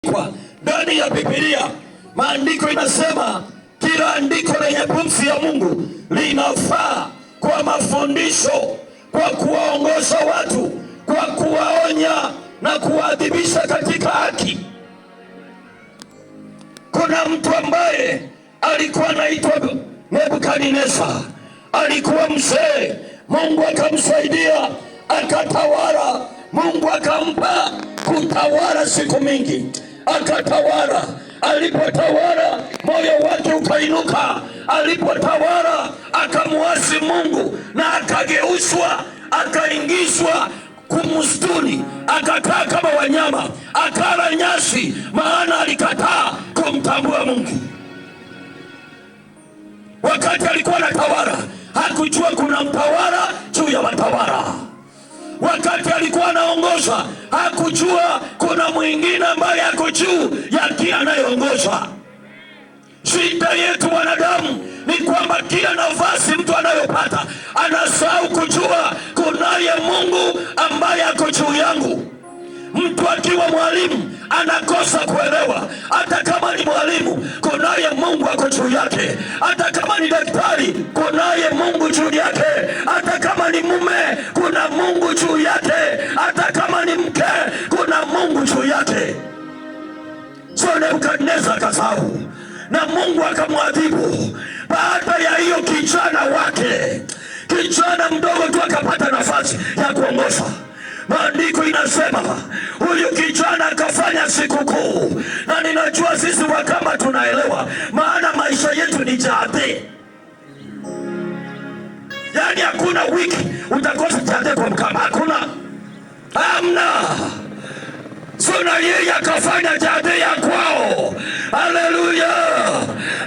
yaliyoandikwa ndani ya Biblia. Maandiko inasema kila andiko lenye pumzi ya Mungu linafaa kwa mafundisho, kwa kuwaongoza watu, kwa kuwaonya na kuwaadhibisha katika haki. Kuna mtu ambaye alikuwa anaitwa Nebukadneza, alikuwa mzee. Mungu akamsaidia akatawala. Mungu akampa kutawala siku mingi, akatawala. Alipotawala moyo wake ukainuka. Alipotawala akamuasi Mungu na akageuzwa, akaingizwa kumustuni, akakaa kama wanyama, akala nyasi, maana alikataa kumtambua Mungu. Wakati alikuwa anatawala hakujua kuna mtawala juu ya watawala. Wakati alikuwa anaongoza hakujua kuna mwingine ambaye ako juu ya kila anayeongoza. Shida yetu wanadamu ni kwamba kila nafasi mtu anayopata anasahau kujua kunaye Mungu ambaye ako juu yangu. Mtu akiwa mwalimu anakosa kuelewa, hata kama ni mwalimu kunaye Mungu ako juu yake. Hata kama ni daktari kunaye Mungu juu yake. Hata kama ni mume kuna Mungu juu yake. Hata kama ni mke kuna Mungu juu yake. So Nebukadneza akasahau na Mungu akamwadhibu. Baada ya hiyo kijana wake, kijana mdogo tu akapata nafasi ya kuongoza. Maandiko inasema huyu kijana akafanya sikukuu, na ninajua sisi Wakamba tunaelewa, maana maisha yetu ni jade. Yani hakuna wiki utakosa jade kwa Mkamba, hakuna, hamna. So na yeye akafanya jade ya kwao. Haleluya!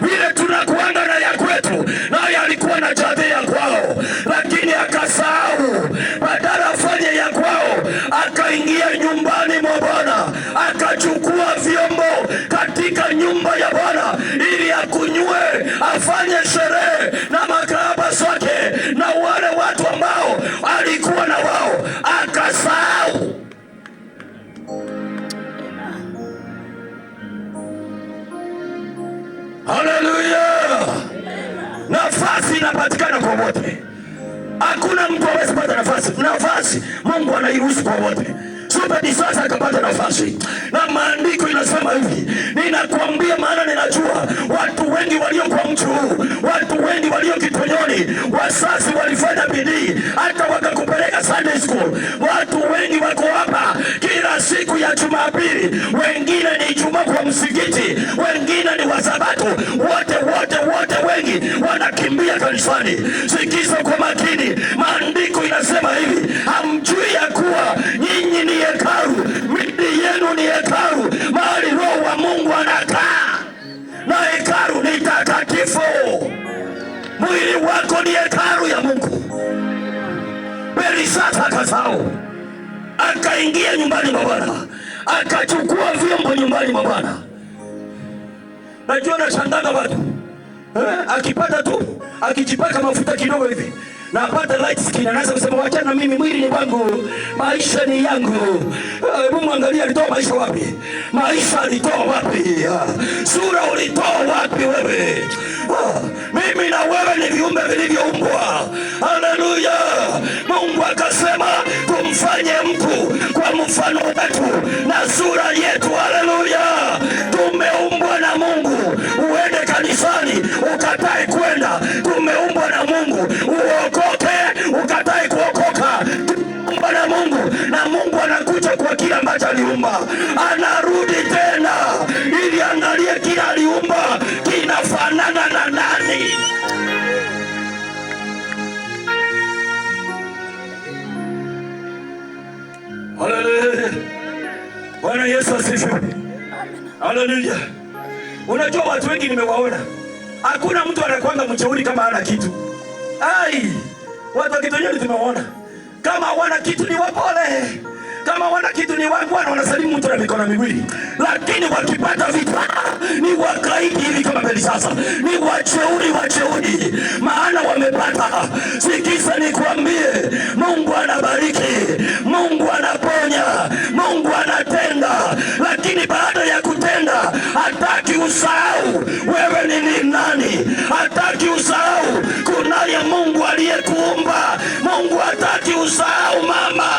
Vile tunakuanga na ya kwetu, naye alikuwa na jade ya kwao, lakini akasahau. Badala afanye ya kwao, akaingia nyumbani mwa Bwana, akachukua vyombo katika nyumba ya Bwana ili akunywe, afanye sherehe na makahaba zake na wale watu ambao alikuwa na wao, akasahau. Haleluya! Nafasi inapatikana kwa wote. Hakuna mtu hawezi kupata nafasi. Nafasi Mungu anairuhusu kwa wote. Subedi sasa akapata nafasi. Na maandiko inasema hivi, ninakwambia maana ninajua watu wengi walio kwa mtu huu, watu wengi walio Kitonyoni, wazazi walifanya bidii hata wakakupeleka Sunday school. Watu wengi wako hapa kila siku ya Jumapili, wengine ni Ijumaa kwa msikiti, wengine ni Wasabato, wote wengi wanakimbia kanisani. Sikiza kwa makini, maandiko inasema hivi, hamjui ya kuwa nyinyi ni hekalu, mili yenu ni hekalu, mahali Roho wa Mungu anakaa, na hekalu ni takatifu. Mwili wako ni hekalu ya Mungu. Belishaza akasahau, akaingia nyumbani mwa Bwana, akachukua vyombo nyumbani mwa Bwana. Najua nashangaza watu akipata tu, akijipaka mafuta kidogo hivi na apata light skin, anaanza kusema wachana mimi, mwili ni wangu, maisha ni yangu. Hebu muangalia alitoa maisha wapi? Maisha alitoa wapi? Sura ulitoa wapi wewe? Mimi na wewe ni viumbe vilivyoumbwa. Haleluya! Mungu akasema tumfanye mtu kwa mfano wetu na sura yetu. Haleluya! Tumeumbwa na Mungu. Uende kanisani ukatae kwenda, tumeumbwa na Mungu. Uokoke ukatae kuokoka, tumeumbwa na Mungu. Na Mungu anakuja kwa kila ambacho aliumba, anarudi tena ili angalie kila aliumba kinafanana na nani. Haleluya! Bwana Yesu asifiwe. Haleluya! Unajua watu wengi nimewaona, hakuna mtu anakuanga mchauri kama hana kitu. Watu wa Kitonyoni tumewaona, kama hawana kitu ni wapole, kama hawana kitu ni wangwana, wanasalimu mtu na mikono miwili. Lakini wakipata vitu ni wakaidi hivi kama Belishaza, ni wacheuri, maana wamepata. Sikiza nikwambie, Mungu anabariki, Mungu anaponya, Mungu anatenda, lakini baada ya usahau wewe ni nani. Hataki usahau kunaye Mungu aliyekuumba. Mungu hataki usahau mama.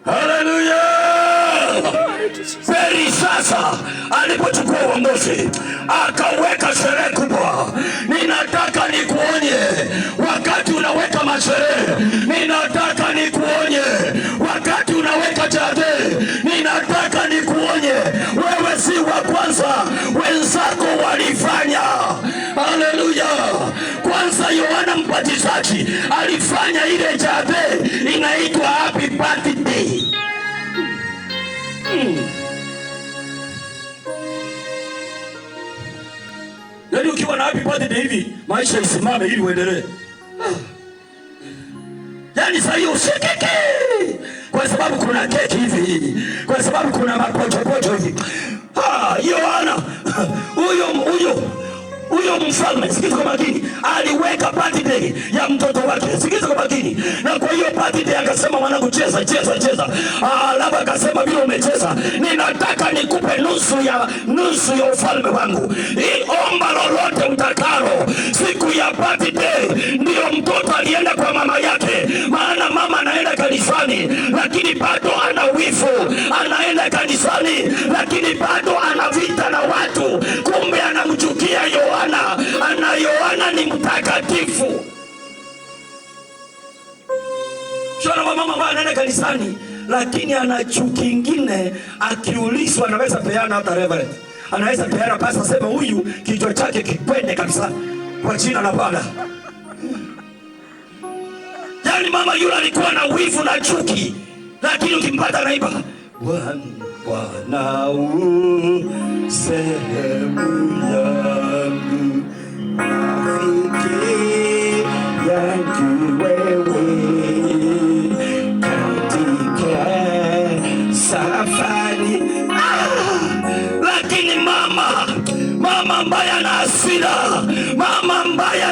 Haleluya. Peri sasa alipochukua uongozi akaweka sherehe kubwa. Ninataka nikuonye, wakati unaweka masherehe, ninataka nikuonye, wakati unaweka jade, ninataka nikuonye, wewe si wa kwanza, wenzako walifanya. Haleluya. Kwanza Yohana Mbatizaji alifanya ile jade inaitwa happy birthday. Yaani ukiwa na happy birthday hivi maisha isimame ili uendelee. Yaani sasa hiyo usikeke. Kwa sababu kuna keki hivi. Kwa sababu kuna mapochopocho hivi. Yohana huyo mfalme, sikiza kwa makini, aliweka birthday ya mtoto wake. Sikiza kwa makini. Na kwa hiyo birthday akasema, mwanangu, cheza. Labda akasema, bila umecheza ninataka nikupe nusu ya ufalme wangu. Omba lolote utakalo. Siku ya birthday ndio mtoto alienda kwa mama yake, maana mama anaenda kanisani lakini bado ana wivu. Anaenda kanisani lakini bado ana vita na watu. Kumbe anamchukia Yohana. Yohana ni mtakatifu. Shona mama ambaye anaenda kanisani lakini ana chuki kingine, akiulizwa anaweza peana hata reverend. Anaweza peana pasa, sema huyu kichwa chake kikwende kabisa kwa jina la Bwana. Yaani mama yule alikuwa na wivu na chuki, lakini ukimpata naiba, Bwana sehemu yangu, rafiki yangu wewe, katika safari. Lakini mama ambaye ana hasira, mama ambaye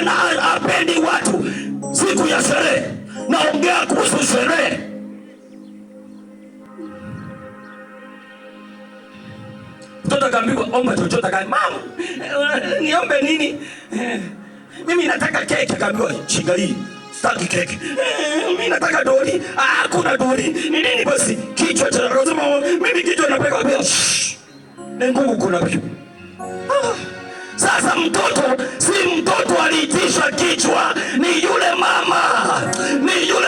hapendi watu, siku ya sherehe, naongea kuhusu sherehe, mtoto kaambiwa omba chochote. Mama, niombe nini? Mimi nataka keki. Kaambiwa chingali, sitaki keki. Mimi nataka doli. Hakuna doli. Ni nini basi? Kichwa cha rozema. Mimi kichwa napeka pia. Nengugu kuna pia. Sasa mtoto si mtoto aliitishwa kichwa, ni yule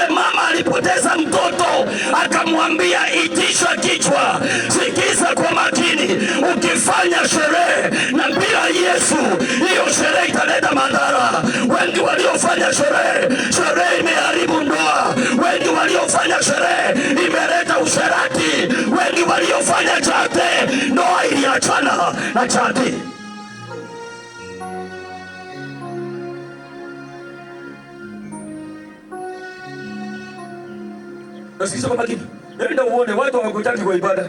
mama alipoteza mtoto akamwambia itishwa kichwa. Sikiza kwa makini, ukifanya sherehe na bila Yesu, hiyo sherehe italeta madhara. Wengi waliofanya sherehe imeharibu ndoa. Wengi waliofanya sherehe imeleta usherati. Wengi waliofanya chate, ndoa iliachana na chate. Nasikiza kwa makini. Nenda uone watu hawakutaki kwa ibada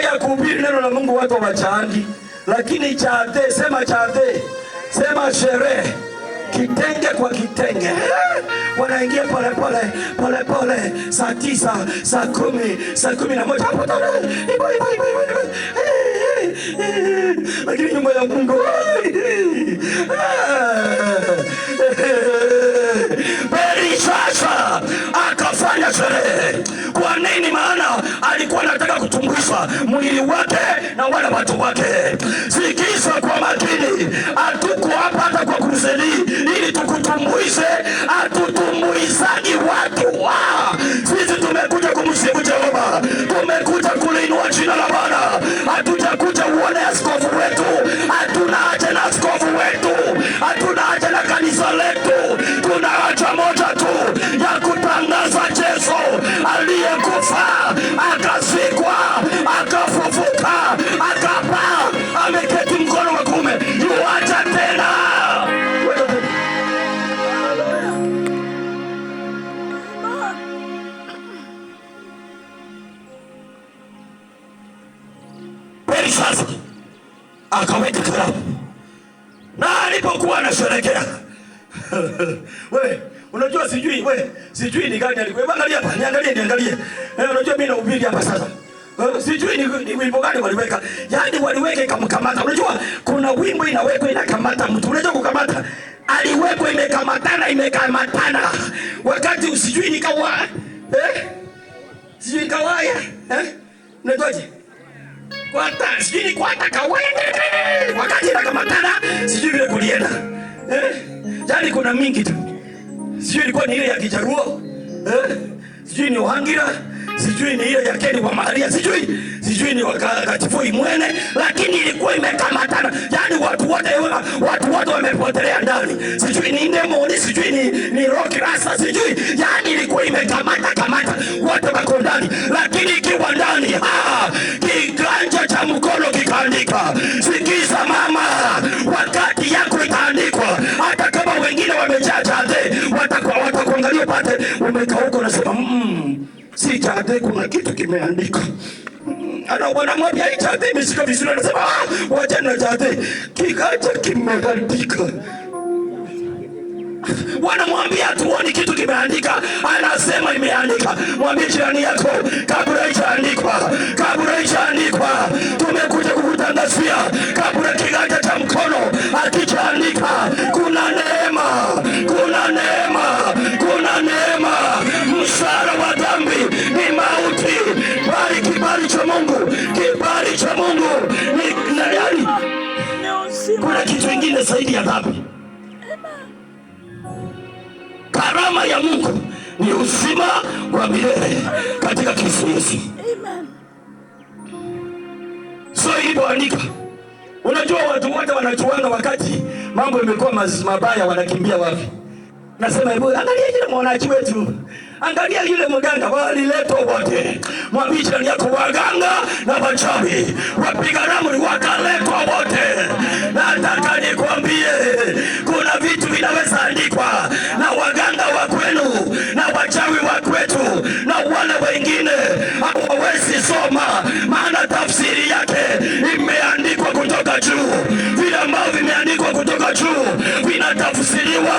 ya kuhubiri neno la Mungu, watu hawachangi. Lakini chate, sema sherehe, kitenge kwa kitenge, wanaingia pole saa 9, saa 10, saa 11 hapo tena. Lakini nyumba ya Mungu sasa akafanya sherehe. Kwa nini? Maana alikuwa anataka kutumbuisha mwili wake na wale watu wake. Sikiza kwa makini, hatuko hapa hata kwa kuseli ili tukutumbuishe. Hatutumbuizaji watu. Sisi tumekuja kumsifu Jehova, tumekuja kuliinua jina la Bwana. Hatujakuja uone askofu wetu, hatuna haja na askofu wetu, hatuna haja na kanisa letu. Tuna haja moja tu ya kutangaza Yesu aliyekufa, akazikwa, akafufuka, akapaa, ameketi mkono wa kuume, yuaja tena. Peli sasa akaweka karamu, na alipokuwa anasherehekea wewe Unajua sijui ni gani alikuwa. Angalia hapa, niangalie. Unajua mimi nahubiri hapa sasa. Sijui ni wimbo gani waliweka. Yaani waliweka ikamkamata. Unajua kuna wimbo inawekwa inakamata mtu. Unajua kukamata. Aliwekwa imekamatana. Wakati usijui nikawa sijui kawaya. Unajuaje? Sijui kwata kawaya. Wakati inakamatana, sijui vile kulienda. Yaani kuna mingi tu. Sijui ilikuwa ni ile ya Kijaruo. Sijui ni Ohangira. Sijui ni ile ya Keni wa Maharia. Sijui ni Wakatifu Imwene. Lakini ilikuwa imekamatana. Yaani watu wote wamepotelea ndani. Sijui ni Ndemoni. Sijui ni Rock Rasta. Sijui. Yaani ilikuwa imekamata. Wote wako ndani. Lakini ikiwa ndani. Kiganja cha mkono kikaandika. Sikiza mama. Wakati yako itaandikwa. Hata kama wengine wamejaa jade. Watakuangalia pate. Umekaa huko unasema si jade, kuna kitu kimeandika. Wanamwambia hii jade imeshika vizuri, anasema wacha na jade, kiganja kimeandika. Wanamwambia tuoni kitu kimeandika, anasema imeandika. Mwambie jirani yako, kabla haijaandikwa, tumekuja kukutangazia kabla kiganja cha mkono hakijaandika. Kuna neema. Mshahara wa dhambi ni mauti, bali kibali cha Mungu ni nani? Kuna kitu kingine zaidi ya dhambi. Karama ya Mungu ni uzima wa milele katika Kristo Yesu. So ilipoandika, unajua watu wote wanachuanga wakati mambo yamekuwa mabaya, wanakimbia wapi? Nasema hebu angalia yule mwanachi wetu. Angalia yule mganga, waliletwa wote. Mwambie jirani yako, waganga na wachawi, wapiga ramli wakaletwa wote. Nataka nikwambie kuna vitu vinaweza andikwa na waganga wa kwenu na wachawi wa kwetu na wale wengine hawawezi soma, maana tafsiri yake imeandikwa kutoka juu. Vile ambavyo vimeandikwa kutoka juu vinatafsiriwa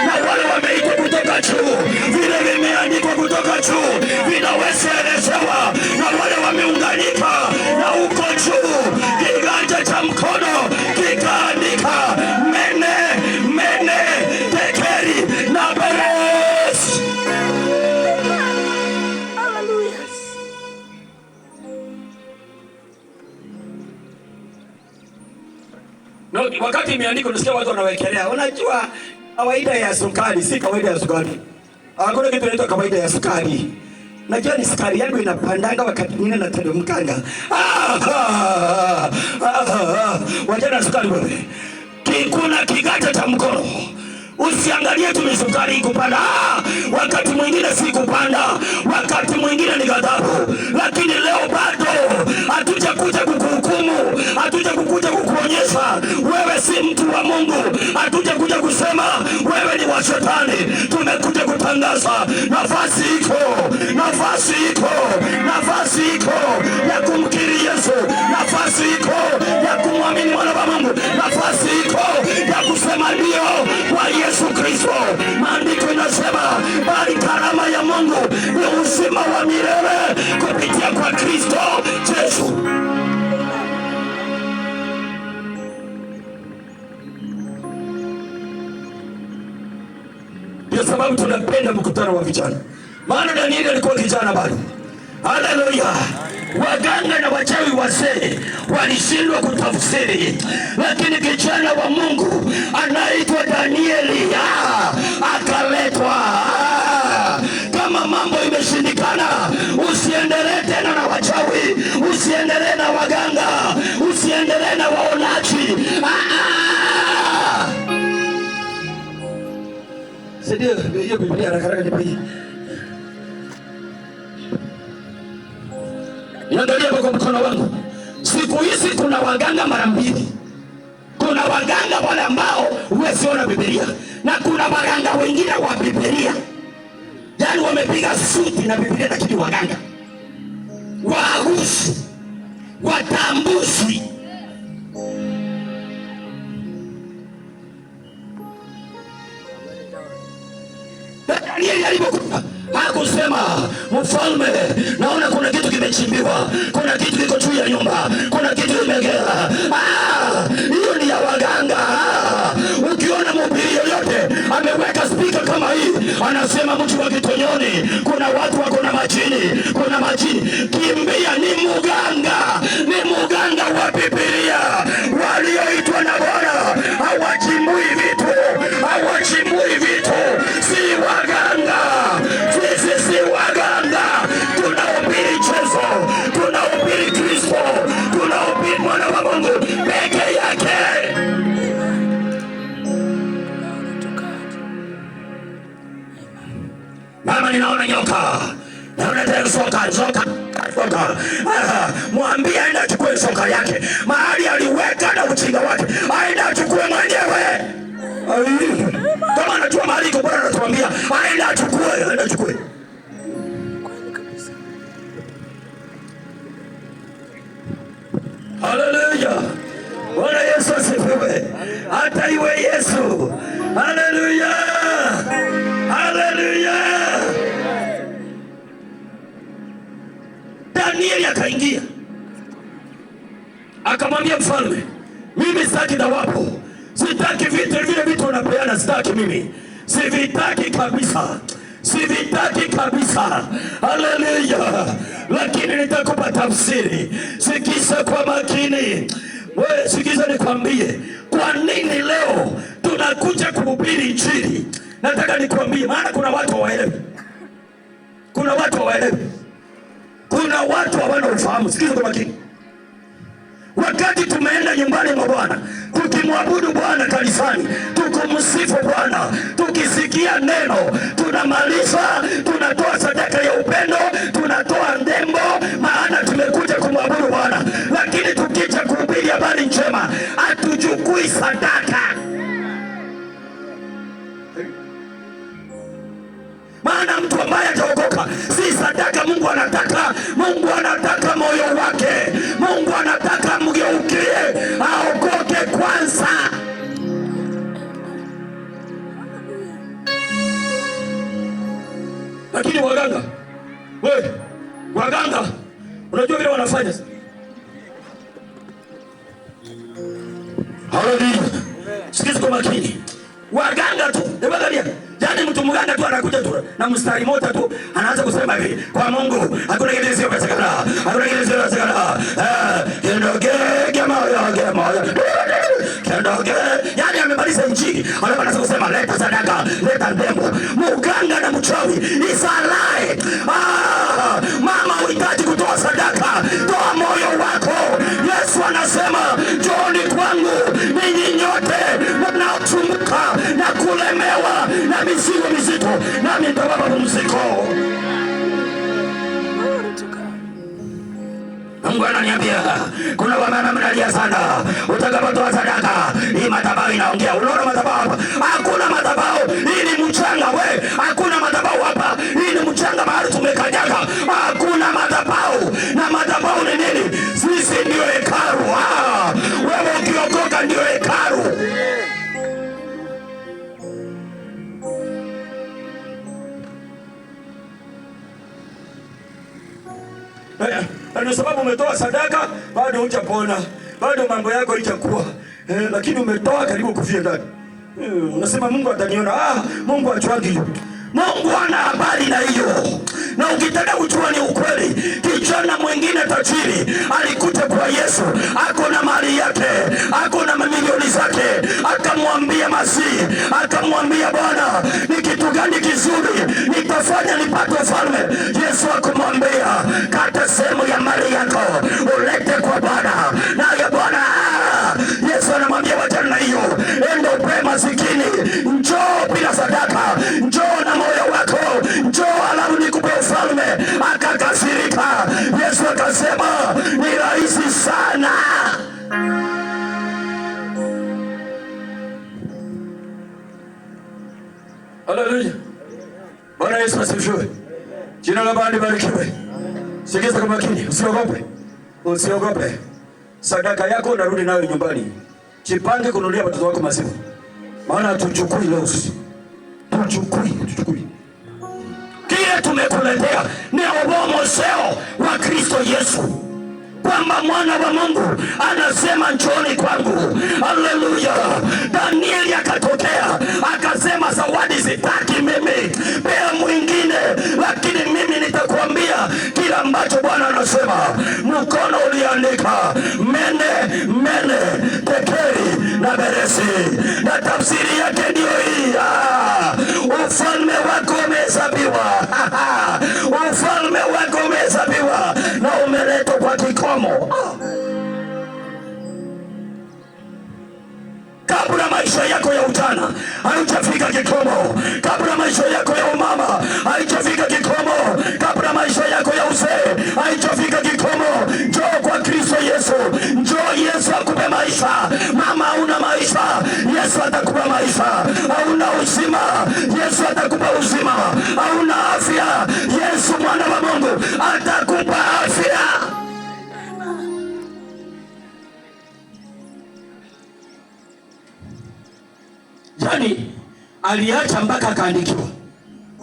na wale wameitwa kutoka juu. Vile vimeandikwa kutoka juu vinaweza elezewa na wale wameunganika na huko juu. Kiganja cha mkono kikaandika mene tekeri na beres. No, wakati imeandikwa unasikia watu wanawekelea. Unajua kawaida ya sukari si kawaida ya sukari. Hakuna kitu kinaitwa kawaida ya sukari. Najua ni sukari yangu inapandanga wakati mwingine na tendo mkanga. Wajana sukari wewe. Kuna kiganja cha mkono. Usiangalie tu ni sukari ikupanda. Wakati mwingine si kupanda. Wakati mwingine ni ghadhabu. Lakini leo bado hatuja kuja kukuhukumu. Hatuja kukuja kukuonyesha wewe si mtu wa Mungu. Hatuja kuja kusema wewe ni wa shetani. Tumekuja kutangaza nafasi iko ya kumkiri Yesu. Nafasi iko ya kumwamini mwana wa Mungu. Nafasi iko ya kusema ndio kwa Yesu Kristo. Maandiko inasema bali karama ya Mungu ni uzima wa milele kupitia kwa Kristo Yesu. Ndio sababu tunapenda mkutano wa vijana. Maana Danieli alikuwa kijana bado. Haleluya. Waganga na wachawi wazee walishindwa kutafsiri, lakini kijana wa Mungu anaitwa Danieli akaletwa. Kama mambo imeshindikana, usiendelee tena na wachawi, usiendelee na waganga, usiendelee na waonaji. Sio hiyo Biblia haraka nipe. Niangalia kwa mkono wangu. Siku hizi kuna waganga mara mbili. Kuna waganga wale ambao huwezi Biblia, na kuna waganga wengine wa Biblia. Yaani wamepiga suti na Biblia, lakini waganga waaguzi, watambuzi. Danieli alipokufa hakusema mfalme, naona kuna kitu kimechimbiwa, kuna kitu kiko juu ya nyumba, kuna kitu kimegea. Hiyo ni ya waganga. Ukiona mhubiri yoyote ameweka spika kama hii, anasema mji wa Gitonyoni kuna watu wako na majini, kuna majini, kimbia, ni muganga, ni muganga wa Biblia walioitwa na Bwana. Hawachimbui vitu, hawachimbui vitu, si waganga. Sisi si waganga, tunahubiri Yesu, tunahubiri Kristo, tunahubiri mwana wa Mungu peke yake. Mama, ninaona nyoka, naona tena soka. Mwambie aende achukue soka yake mahali aliweka na ujinga wake, aende achukue mwenyewe. Kama anajua mahali iko, Bwana anatuambia aende achukue, aende achukue. Haleluya, Bwana Yesu asifiwe. Hata iwe Yesu. Haleluya, haleluya. Danieli akaingia akamwambia mfalme, mimi sitaki dawapo, sitaki vitu vile vitu unapeana, sitaki mimi, sivitaki kabisa, sivitaki kabisa. Haleluya. Lakini nitakupa tafsiri, sikiza kwa makini. Wewe sikiza nikwambie kwa nini leo tunakuja kuhubiri Injili. Nataka nikwambie, maana kuna watu hawaelewi, kuna watu hawaelewi, kuna watu hawana ufahamu. Sikiza kwa makini. Wakati tumeenda nyumbani mwa Bwana, tukimwabudu Bwana kanisani, tukumsifu Bwana, tukisikia neno, tunamaliza, tunatoa sadaka ya upendo, tunatoa ndembo, maana tumekuja kumwabudu Bwana. Lakini tukija kuhubiri habari njema, hatujukui sadaka. Maana mtu ambaye ataokoka si sadaka Mungu anataka. Mungu anataka moyo wake. Mungu anataka mgeukie, aokoke kwanza. Lakini waganga, waganga unajua vile wanafanya? Haleluya. Sikiza kwa makini. Waganga tu, angalia. Yaani mtu mganga tu anakuja tu na mstari moja tu anaanza kusema hivi, kwa Mungu hakuna kitu kisichowezekana, hakuna kitu kisichowezekana. Yaani amemaliza Injili, anaanza kusema leta sadaka, leta ndembo. Mganga na mchawi is a lie. Mama, unahitaji kutoa sadaka, toa moyo wako. Yesu anasema, njooni kwangu ninyi nyote mnaosumbuka na kulemewa na mizigo mizito, nami nitawapa pumziko. Mungu ananiambia kuna wamama mnalia sana, utakapotoa sadaka hii madhabahu inaongea. Unaona madhabahu? Hakuna madhabahu, hii ni mchanga. Hakuna madhabahu hapa, hii ni mchanga mahali tumekanyaga. Hakuna madhabahu. Na madhabahu ni nini? Sisi ndio hekalu. Wewe ukiokoka ndio hekalu. Ndio sababu umetoa sadaka, bado hujapona, bado mambo yako hayajakuwa. Lakini umetoa karibu kufia ndani. Unasema Mungu ataniona. Mungu achuangi hiyo. Mungu ana habari na hiyo. Na ukitaka kujua ni ukweli, kijana mwingine tajiri alikuja kwa Yesu, ako na mali yake, ako na mamilioni zake, akamwambia Masihi, akamwambia Bwana, ni kitu gani kizuri nitafanya nipate ufalme? Yesu akamwambia, kata sehemu ya mali yako ulete kwa Bwana. Naye Bwana Yesu anamwambia wachana na hiyo, enda upe masikini, njoo bila sadaka, njoo na moyo wako, njoo alafu nikupe ufalme. Akakasirika. Yesu akasema ni rahisi sana. Haleluya. Bwana Yesu asifiwe. Jina la Bwana libarikiwe. Sikiza kwa makini, usiogope. Usiogope. Sadaka yako unarudi nayo nyumbani. Jipange kununulia watoto wako maziwa. Maana tuchukui leo. Tuchukui. tumekuletea ni ubomoseo wa Kristo Yesu, kwamba mwana wa Mungu anasema njooni kwangu. Haleluya! Danieli akatokea akasema, zawadi sitaki mimi, pea mwingine, lakini mimi nitakwambia kila ambacho Bwana anasema. Mkono uliandika mene mene tekeli na beresi, na tafsiri yake ndio hii: ufalme wako umehesabiwa. Ufalme wako umehesabiwa na umeletwa kwa kikomo. Kabla maisha yako ya ujana haijafika kikomo, kabla maisha yako ya umama haijafika kikomo, kabla maisha yako ya uzee haijafika kikomo, njoo kwa Kristo Yesu. Njoo Yesu akupe maisha. Mama, hauna maisha, Yesu atakupa maisha. Hauna uzima, Yesu atakupa uzima. Hauna afya, Yesu mwana wa Mungu atakupa afya. Yani aliacha mpaka akaandikiwa.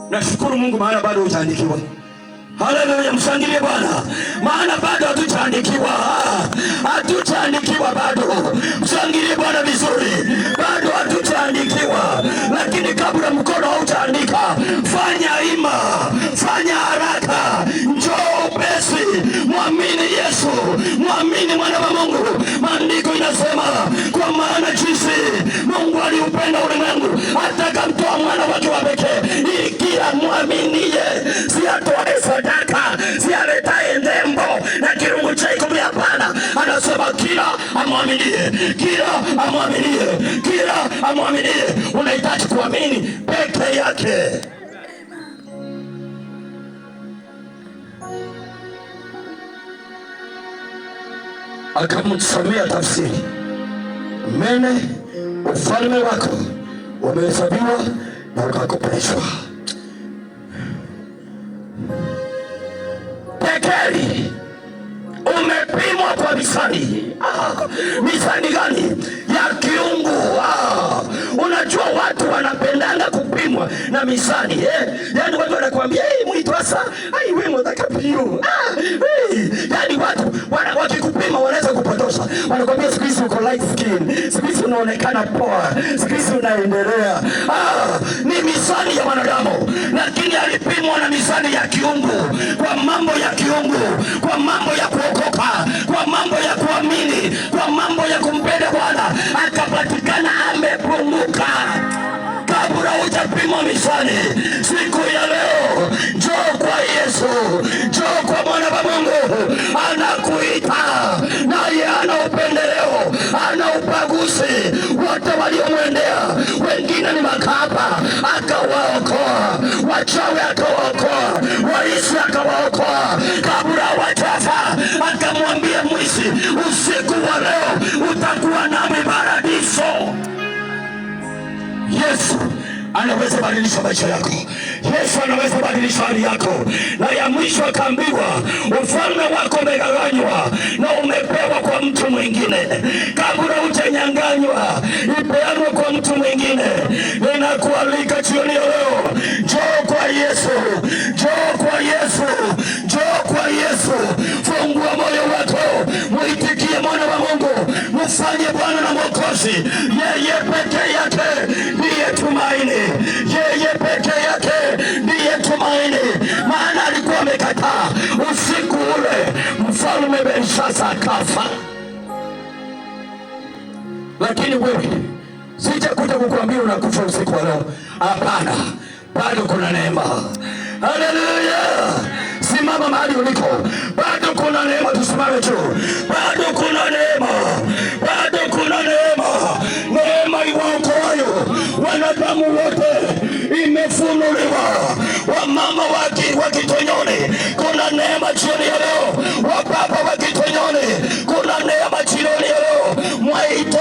Nashukuru Mungu maana bado hujaandikiwa. Haleluya, mshangilie Bwana, maana bado hatujaandikiwa. Hatujaandikiwa bado. Mshangilie Bwana vizuri, bado hatujaandikiwa. Lakini kabla mkono haujaandika, fanya ima, fanya haraka, njoo upesi, mwamini Yesu, mwamini mwana wa Mungu. Maandiko inasema, kwa maana jinsi Mungu aliupenda ulimwengu hata akamtoa mwana wake wa pekee, ili kila mwaminie, si atoe sadaka, si aletaye ndembo na kirungu cha ikumi. Hapana, anasema kila amwaminie, kila amwaminie, kila amwaminie. Unahitaji kuamini peke yake. Akamsomea tafsiri, mene ufalme wako umehesabiwa na ukakopeshwa. Tekeli umepimwa kwa mizani. Mizani gani? Ya kiungu. Unajua watu wanapendanga kupimwa na mizani, yani watu wanakuambia, mwitwasa, wewe mtakapio. Yani watu wakikupima wanaweza kupotosha. Wanakuambia siku hizi uko light skin, siku hizi unaonekana poa, siku hizi unaendelea. Ni mizani ya wanadamu, lakini alipimwa na mizani ya kiungu, kwa mambo ya kiungu, kwa mambo ya kuokoka, kwa mambo ya kuamini, kwa mambo ya kumpenda Bwana, akapatikana amepunguka. Kabla hujapimwa mizani, siku ya leo njoo kwa Yesu, njoo kwa mwana wa Mungu. Anakuita, naye ana upendeleo, ana ubaguzi. Wote waliomwendea, wengine ni makahaba, akawaokoa. Wachawi akawaokoa, waizi akawaokoa. Kabla hawajafa akamwambia mwizi, usiku wa leo utakuwa nami paradiso. Yesu anaweza badilisha maisha yako. Yesu anaweza badilisha hali yako. Na ya mwisho akaambiwa, ufalme wako umegawanywa na umepewa kwa mtu mwingine. Kabla hujanyang'anywa, ipeanwe kwa mtu mwingine. Ninakualika jioni ya leo, njoo kwa Yesu, njoo kwa Yesu, njoo kwa Yesu. Fungua moyo wako, muitikie mwana wa Mungu, mfanye Bwana na Mwokozi. Yeye peke yake ndiye tumaini, yeye peke yake ndiye tumaini. Maana alikuwa amekataa. Usiku ule mfalme Belshaza akafa. Lakini wewe, sijakuja kukuambia unakufa usiku wa leo. Hapana, bado kuna neema. Haleluya! Simama mahali uliko, bado kuna neema. Tusimame juu, bado kuna neema, bado kuna neema. Neema iwaokoayo wanadamu wote imefunuliwa. Wamama wa Kitonyoni, kuna neema jioni ya leo. Wababa wa Kitonyoni, kuna neema jioni ya leo. Mwaito,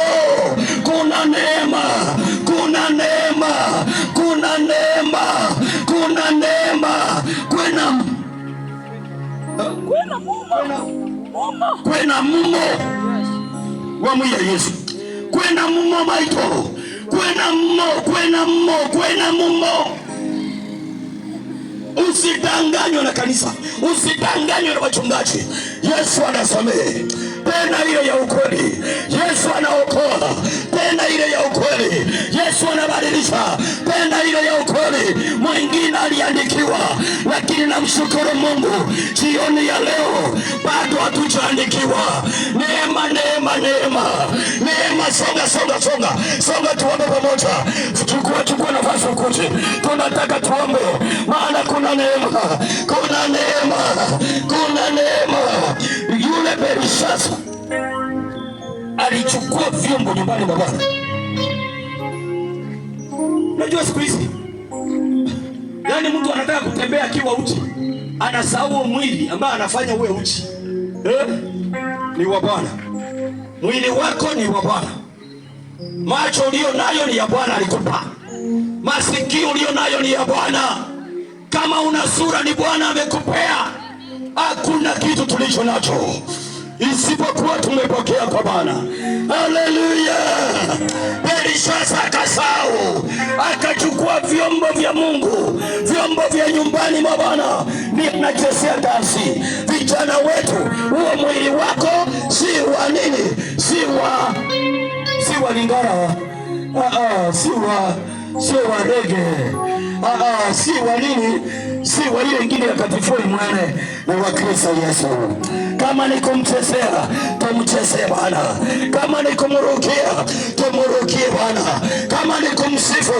kuna neema, kuna neema, kuna neema, kuna neema. Kwena mumo wamwiya Yesu, kwena mumo maito, kwena mumo, kwena mumo, kwena mumo. Usidanganywe na kanisa, usidanganywe na wachungaji. Yesu anasamehe, tena ile ya ukweli. Yesu anaokoa, tena ile ya ukweli. Yesu anabadilisha, tena ile ya ukweli. Mwingine aliandikiwa, lakini namshukuru Mungu jioni ya leo bado hatujaandikiwa. Neema, neema, neema, neema. Songa tuombe pamoja. Chukua nafasi ukuje, tunataka tuombe, maana kuna neema, kuna neema, kuna neema. Yule Belishazar alichukua vyombo nyumbani mwa Bwana. Unajua siku hizi, yaani mtu anataka kutembea akiwa uchi, anasahau mwili ambao anafanya uwe uchi. Ni wa Bwana. Mwili wako ni wa Bwana. Macho ulio nayo ni ya Bwana alikupa. Masikio ulio nayo ni ya Bwana. Kama una sura ni Bwana amekupea. Hakuna kitu tulicho nacho isipokuwa tumepokea kwa Bwana. Haleluya! Belishazar akasahau, akachukua vyombo vya Mungu, vyombo vya nyumbani mwa Bwana. Ni nachezea dansi. Vijana wetu, huo mwili wako si wa nini? Si wa Lingala, si wa rege, si wa nini? Si wa ile ingine ya katifoi mwane na wa Kristo Yesu. Kama ni kumchezea, tumchezee Bwana. Kama ni kumrukia, tumrukie Bwana. Kama ni kumsifu